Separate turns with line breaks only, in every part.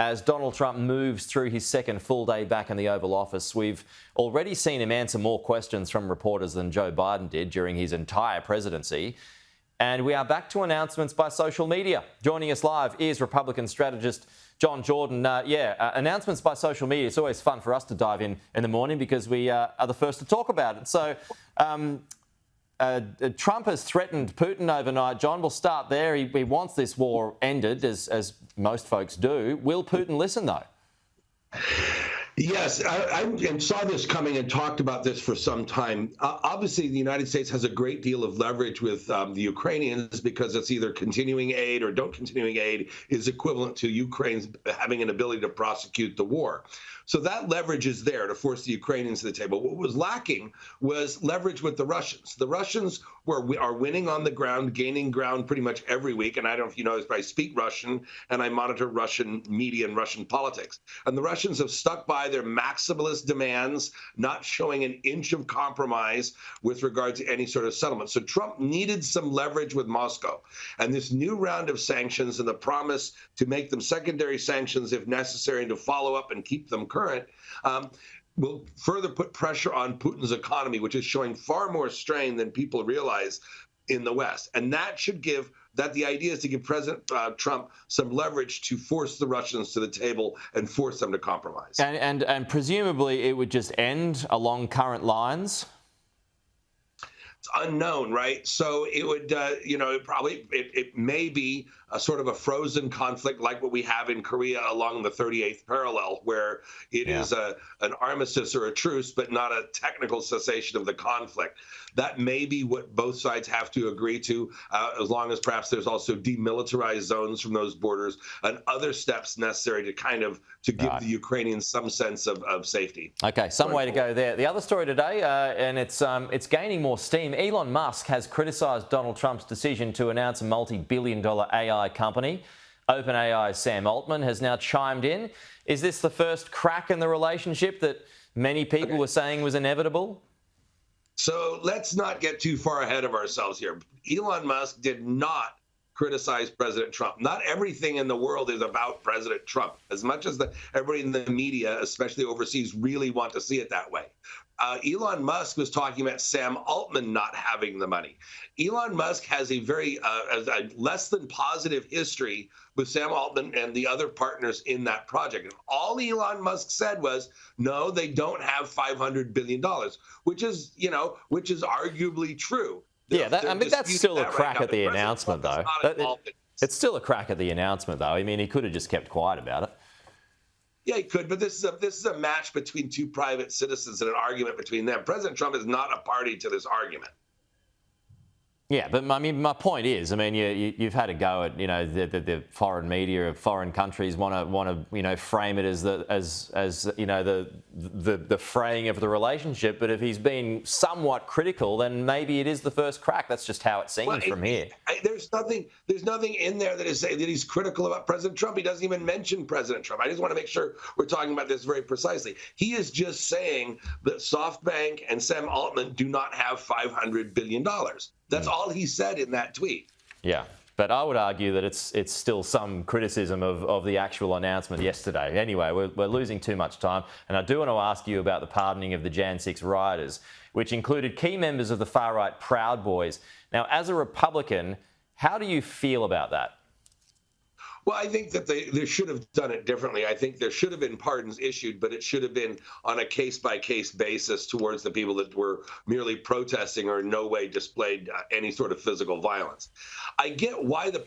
as Donald Trump moves through his second full day back in the Oval Office. We've already seen him answer more questions from reporters than Joe Biden did during his entire presidency. And we are back to announcements by social media. Joining us live is Republican strategist John Jordan. Announcements by social media. It's always fun for us to dive in the morning because we are the first to talk about it. So Trump has threatened Putin overnight. John, we'll start there. He wants this war ended, as most folks do. Will Putin listen, though?
Yes, I saw this coming and talked about this for some time. Obviously, the United States has a great deal of leverage with the Ukrainians because it's either continuing aid or don't continuing aid is equivalent to Ukraine's having an ability to prosecute the war. So that leverage is there to force the Ukrainians to the table. What was lacking was leverage with the Russians. The Russians are winning on the ground, gaining ground pretty much every week. And I don't know if you know this, but I speak Russian and I monitor Russian media and Russian politics. And the Russians have stuck by their maximalist demands, not showing an inch of compromise with regard to any sort of settlement. So Trump needed some leverage with Moscow. And this new round of sanctions and the promise to make them secondary sanctions if necessary and to follow up and keep them current will further put pressure on Putin's economy, which is showing far more strain than people realize in the West. And the idea is to give President Trump some leverage to force the Russians to the table and force them to compromise.
And presumably it would just end along current lines?
It's unknown, right? So it would, it may be a sort of a frozen conflict like what we have in Korea along the 38th parallel, where it is an armistice or a truce, but not a technical cessation of the conflict. That may be what both sides have to agree to, as long as perhaps there's also demilitarized zones from those borders and other steps necessary to give the Ukrainians some sense of safety.
Okay, some way to go there. The other story today, and it's gaining more steam. Elon Musk has criticised Donald Trump's decision to announce a multi-billion-dollar AI company. OpenAI's Sam Altman has now chimed in. Is this the first crack in the relationship that many people were saying was inevitable?
So let's not get too far ahead of ourselves here. Elon Musk did not criticize President Trump. Not everything in the world is about President Trump, as much as everybody in the media, especially overseas, really want to see it that way. Elon Musk was talking about Sam Altman not having the money. Elon Musk has a very a less than positive history with Sam Altman and the other partners in that project. And all Elon Musk said was, no, they don't have $500 billion, which is arguably true.
That's still a crack at the announcement, though. It's still a crack at the announcement, though. I mean, he could have just kept quiet about it.
Yeah, he could, but this is a match between two private citizens and an argument between them. President Trump is not a party to this argument.
Yeah, but I mean, my point is, I mean, you've had a go at, the foreign media of foreign countries want to frame it as the fraying of the relationship. But if he's been somewhat critical, then maybe it is the first crack. That's just how it seems from here.
There's nothing in there that is saying that he's critical about President Trump. He doesn't even mention President Trump. I just want to make sure we're talking about this very precisely. He is just saying that SoftBank and Sam Altman do not have $500 billion. That's all he said in that tweet.
Yeah, but I would argue that it's still some criticism of the actual announcement yesterday. Anyway, we're losing too much time, and I do want to ask you about the pardoning of the Jan 6 rioters, which included key members of the far-right Proud Boys. Now, as a Republican, how do you feel about that?
Well, I think that they should have done it differently. I think there should have been pardons issued, but it should have been on a case-by-case basis towards the people that were merely protesting or in no way displayed any sort of physical violence. I get why the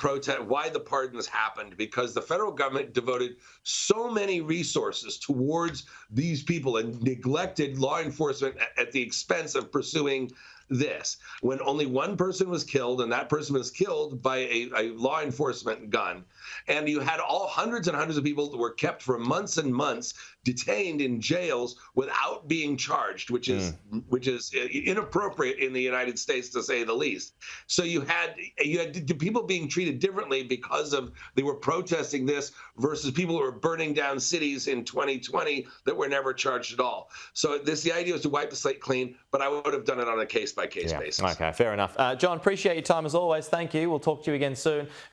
pardons happened, because the federal government devoted so many resources towards these people and neglected law enforcement at the expense of pursuing this, when only one person was killed, and that person was killed by a law enforcement gun. And you had hundreds and hundreds of people that were kept for months and months, detained in jails without being charged, which is inappropriate in the United States, to say the least. So you had people being treated differently because they were protesting this versus people who were burning down cities in 2020 that were never charged at all. So the idea was to wipe the slate clean, but I would have done it on a case-by-case basis.
Okay, fair enough. John, appreciate your time as always. Thank you. We'll talk to you again soon.